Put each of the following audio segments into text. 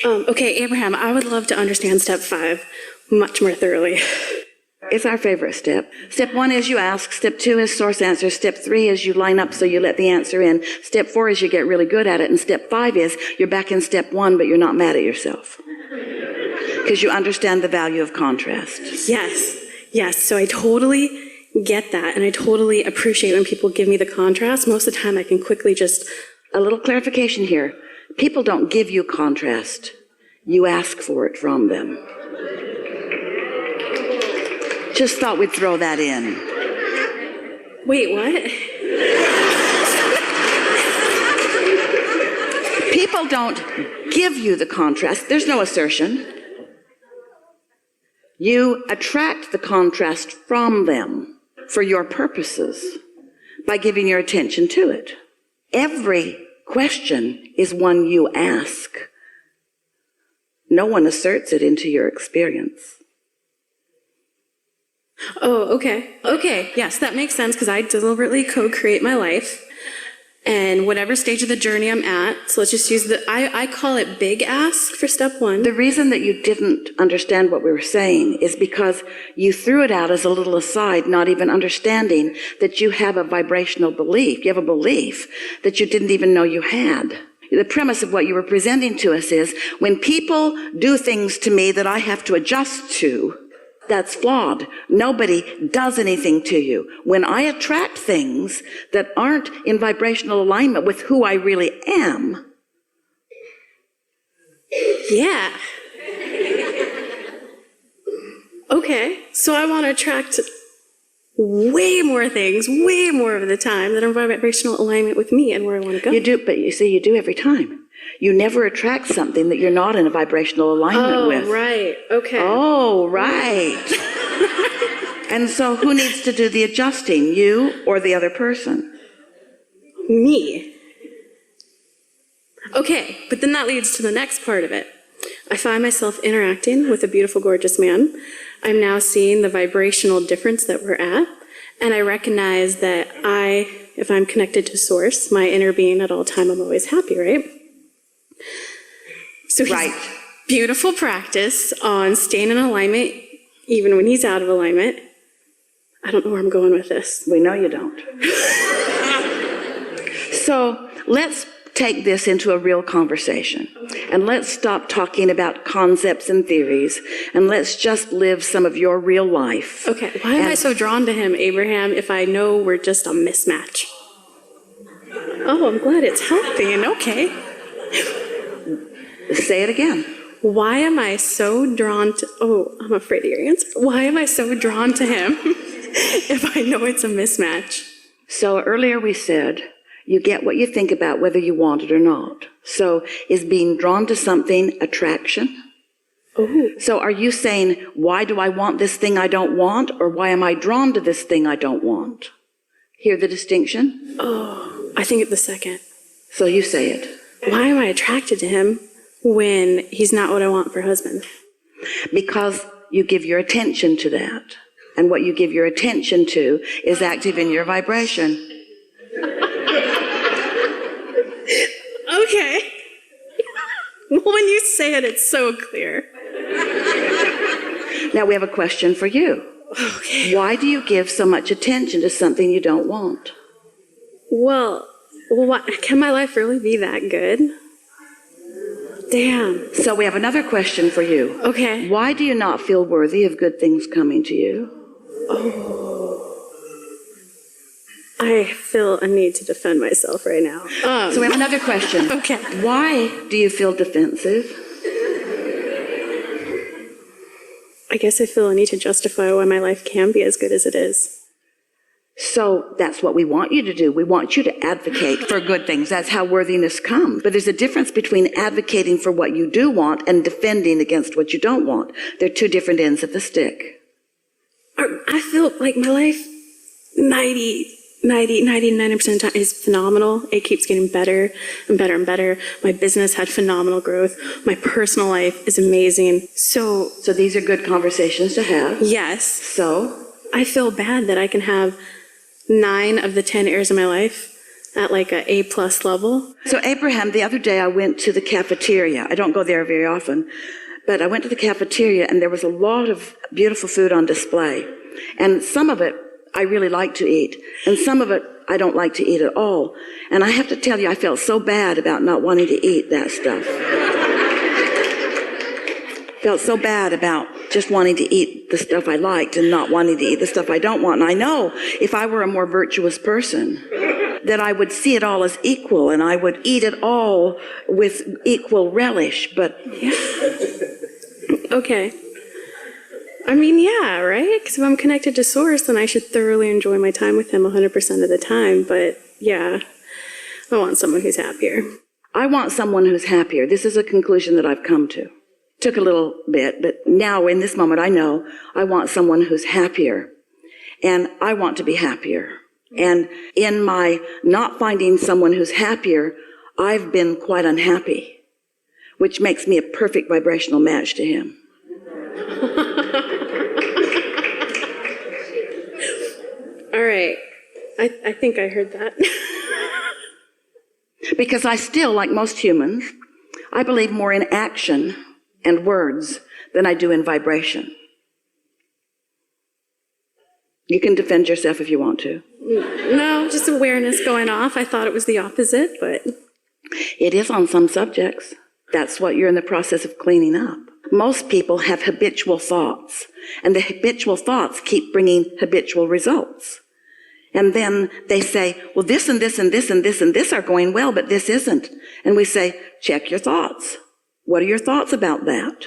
Okay, Abraham, I would love to understand step 5 much more thoroughly. It's our favorite step. Step 1 is you ask. Step 2 is source answer. Step 3 is you line up so you let the answer in. Step 4 is you get really good at it. And step 5 is you're back in step 1, but you're not mad at yourself. Because you understand the value of contrast. Yes. So I totally get that. And I totally appreciate when people give me the contrast. Most of the time I can quickly just... A little clarification here. People don't give you contrast. You ask for it from them. Just thought we'd throw that in. Wait, what? People don't give you the contrast. There's no assertion. You attract the contrast from them for your purposes by giving your attention to it. Every question is one you ask. No one asserts it into your experience. Oh, okay. Yes, that makes sense because I deliberately co-create my life. And whatever stage of the journey I'm at, so let's just use I call it big ask for step 1. The reason that you didn't understand what we were saying is because you threw it out as a little aside, not even understanding that you have a vibrational belief. You have a belief that you didn't even know you had. The premise of what you were presenting to us is when people do things to me that I have to adjust to, that's flawed. Nobody does anything to you. When I attract things that aren't in vibrational alignment with who I really am. Yeah. Okay, so I want to attract way more things, way more of the time that are in vibrational alignment with me and where I want to go. You do, but you see, you do every time. You never attract something that you're not in a vibrational alignment with. Oh, right. Okay. Oh, right. And so who needs to do the adjusting, you or the other person? Me. Okay, but then that leads to the next part of it. I find myself interacting with a beautiful, gorgeous man. I'm now seeing the vibrational difference that we're at, and I recognize that if I'm connected to Source, my inner being at all time, I'm always happy, right? So he's beautiful practice on staying in alignment, even when he's out of alignment. I don't know where I'm going with this. We know you don't. So let's take this into a real conversation. And let's stop talking about concepts and theories. And let's just live some of your real life. Okay, why am I so drawn to him, Abraham, if I know we're just a mismatch? Oh, I'm glad it's healthy and okay. Say it again. Why am I so drawn to... Oh, I'm afraid of your answer. Why am I so drawn to him if I know it's a mismatch? So earlier we said, you get what you think about whether you want it or not. So is being drawn to something attraction? Oh. So are you saying, why do I want this thing I don't want? Or why am I drawn to this thing I don't want? Hear the distinction? Oh, I think it's the second. So you say it. Why am I attracted to him when he's not what I want for a husband? Because you give your attention to that. And what you give your attention to is active in your vibration. Okay. Well, when you say it, it's so clear. Now we have a question for you. Okay. Why do you give so much attention to something you don't want? Well, can my life really be that good? Damn. So we have another question for you. Okay. Why do you not feel worthy of good things coming to you? Oh. I feel a need to defend myself right now. So we have another question. Okay. Why do you feel defensive? I guess I feel a need to justify why my life can be as good as it is. So that's what we want you to do. We want you to advocate for good things. That's how worthiness comes. But there's a difference between advocating for what you do want and defending against what you don't want. They're two different ends of the stick. I feel like my life 99% of the time is phenomenal. It keeps getting better and better and better. My business had phenomenal growth. My personal life is amazing. So these are good conversations to have. Yes. So I feel bad that I can have 9 of the 10 areas of my life at like a A+ level. So Abraham, the other day I went to the cafeteria. I don't go there very often, but I went to the cafeteria and there was a lot of beautiful food on display. And some of it I really like to eat, and some of it I don't like to eat at all. And I have to tell you, I felt so bad about not wanting to eat that stuff. Felt so bad about just wanting to eat the stuff I liked and not wanting to eat the stuff I don't want. And I know if I were a more virtuous person, that I would see it all as equal and I would eat it all with equal relish, but Okay. I mean, yeah, right? Because if I'm connected to Source, then I should thoroughly enjoy my time with him 100% of the time. But yeah, I want someone who's happier. I want someone who's happier. This is a conclusion that I've come to. Took a little bit, but now in this moment I know I want someone who's happier. And I want to be happier. And in my not finding someone who's happier, I've been quite unhappy, which makes me a perfect vibrational match to him. All right. I think I heard that. Because I still, like most humans, I believe more in action and words than I do in vibration. You can defend yourself if you want to. No, just awareness going off. I thought it was the opposite, but... It is on some subjects. That's what you're in the process of cleaning up. Most people have habitual thoughts, and the habitual thoughts keep bringing habitual results. And then they say, well, this and this and this and this and this are going well, but this isn't. And we say, check your thoughts. What are your thoughts about that?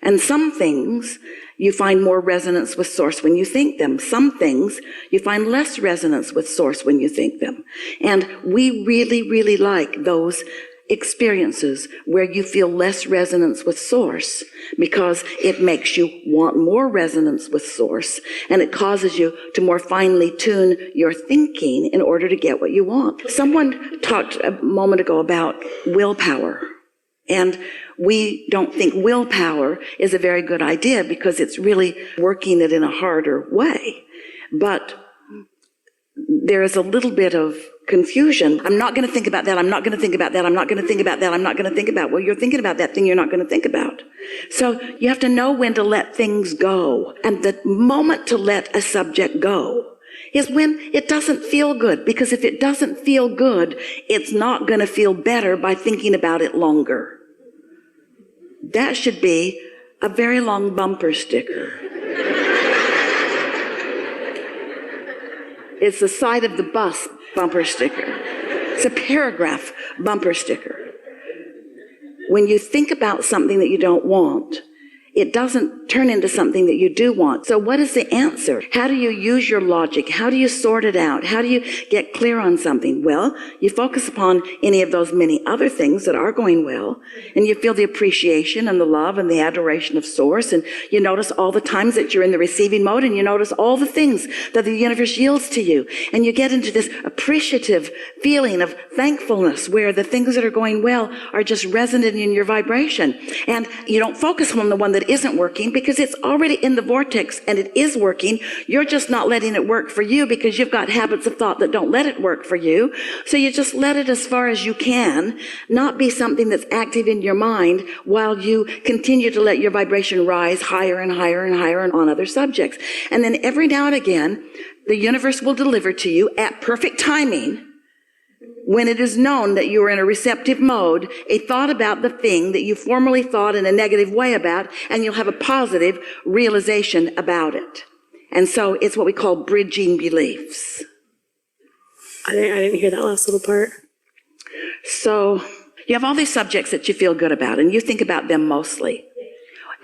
And some things you find more resonance with Source when you think them. Some things you find less resonance with Source when you think them. And we really, really like those experiences where you feel less resonance with Source, because it makes you want more resonance with Source, and it causes you to more finely tune your thinking in order to get what you want. Someone talked a moment ago about willpower, and we don't think willpower is a very good idea because it's really working it in a harder way. But there is a little bit of confusion. I'm not going to think about that. I'm not going to think about that. I'm not going to think about that. I'm not going to think about. Well, you're thinking about that thing you're not going to think about. So you have to know when to let things go. And the moment to let a subject go is when it doesn't feel good. Because if it doesn't feel good, it's not going to feel better by thinking about it longer. That should be a very long bumper sticker. It's the side of the bus bumper sticker. It's a paragraph bumper sticker. When you think about something that you don't want, it doesn't turn into something that you do want. So what is the answer? How do you use your logic? How do you sort it out? How do you get clear on something? Well, you focus upon any of those many other things that are going well, and you feel the appreciation and the love and the adoration of Source, and you notice all the times that you're in the receiving mode, and you notice all the things that the universe yields to you, and you get into this appreciative feeling of thankfulness where the things that are going well are just resonating in your vibration, and you don't focus on the one that isn't working because it's already in the vortex and it is working. You're just not letting it work for you because you've got habits of thought that don't let it work for you. So you just let it as far as you can, not be something that's active in your mind while you continue to let your vibration rise higher and higher and higher on other subjects. And then every now and again, the universe will deliver to you at perfect timing, when it is known that you are in a receptive mode, a thought about the thing that you formerly thought in a negative way about, and you'll have a positive realization about it. And so it's what we call bridging beliefs. I didn't hear that last little part. So you have all these subjects that you feel good about, and you think about them mostly.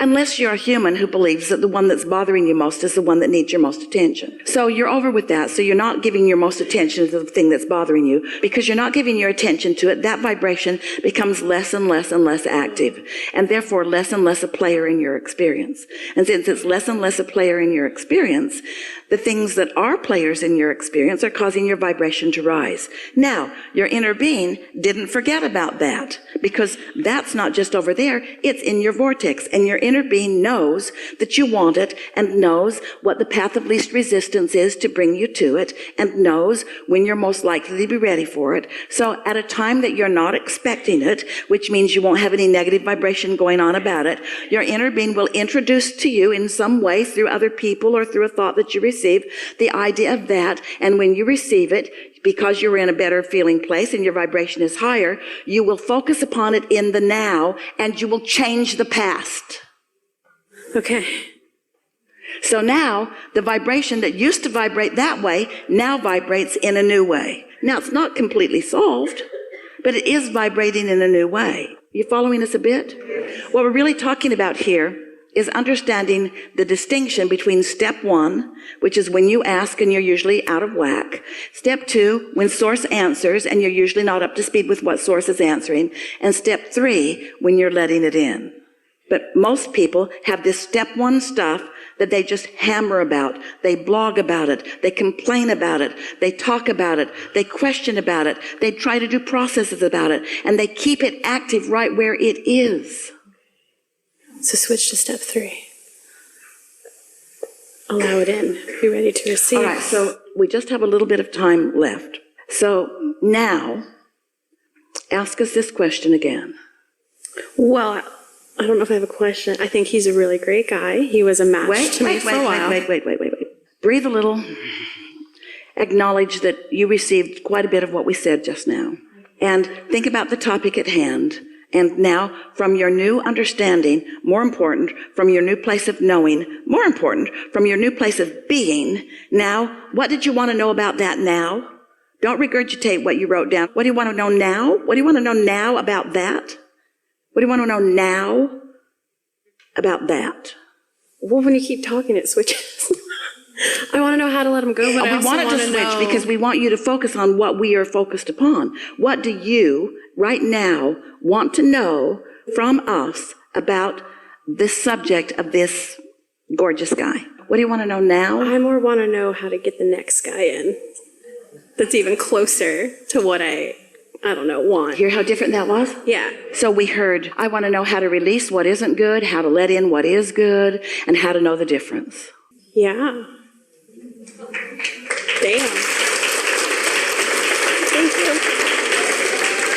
Unless you're a human who believes that the one that's bothering you most is the one that needs your most attention. So you're over with that, so you're not giving your most attention to the thing that's bothering you. Because you're not giving your attention to it, that vibration becomes less and less and less active, and therefore less and less a player in your experience. And since it's less and less a player in your experience, the things that are players in your experience are causing your vibration to rise. Now, your inner being didn't forget about that, because that's not just over there, it's in your vortex, and your inner inner being knows that you want it and knows what the path of least resistance is to bring you to it and knows when you're most likely to be ready for it. So at a time that you're not expecting it, which means you won't have any negative vibration going on about it, your inner being will introduce to you in some way through other people or through a thought that you receive the idea of that. And when you receive it, because you're in a better feeling place and your vibration is higher, you will focus upon it in the now and you will change the past. Okay. So now the vibration that used to vibrate that way now vibrates in a new way. Now it's not completely solved, but it is vibrating in a new way. You following us a bit? What we're really talking about here is understanding the distinction between step 1, which is when you ask and you're usually out of whack. Step 2, when source answers and you're usually not up to speed with what source is answering. And step 3, when you're letting it in. But most people have this step 1 stuff that they just hammer about. They blog about it. They complain about it. They talk about it. They question about it. They try to do processes about it. And they keep it active right where it is. So switch to step 3. Allow it in. Be ready to receive. All right, so we just have a little bit of time left. So now, ask us this question again. Well, I don't know if I have a question. I think he's a really great guy. He was a match to me for a while. Wait. Breathe a little. Acknowledge that you received quite a bit of what we said just now. And think about the topic at hand. And now, from your new understanding, more important, from your new place of knowing, more important, from your new place of being, now, what did you want to know about that now? Don't regurgitate what you wrote down. What do you want to know now? What do you want to know now about that? What do you want to know now about that? Well, when you keep talking, it switches. I want to know how to let him go, but I also want it to switch because we want you to focus on what we are focused upon. What do you, right now, want to know from us about this subject of this gorgeous guy? What do you want to know now? I more want to know how to get the next guy in that's even closer to what I don't know, want. Hear how different that was? Yeah. So we heard, I want to know how to release what isn't good, how to let in what is good, and how to know the difference. Yeah. Damn. Thank you.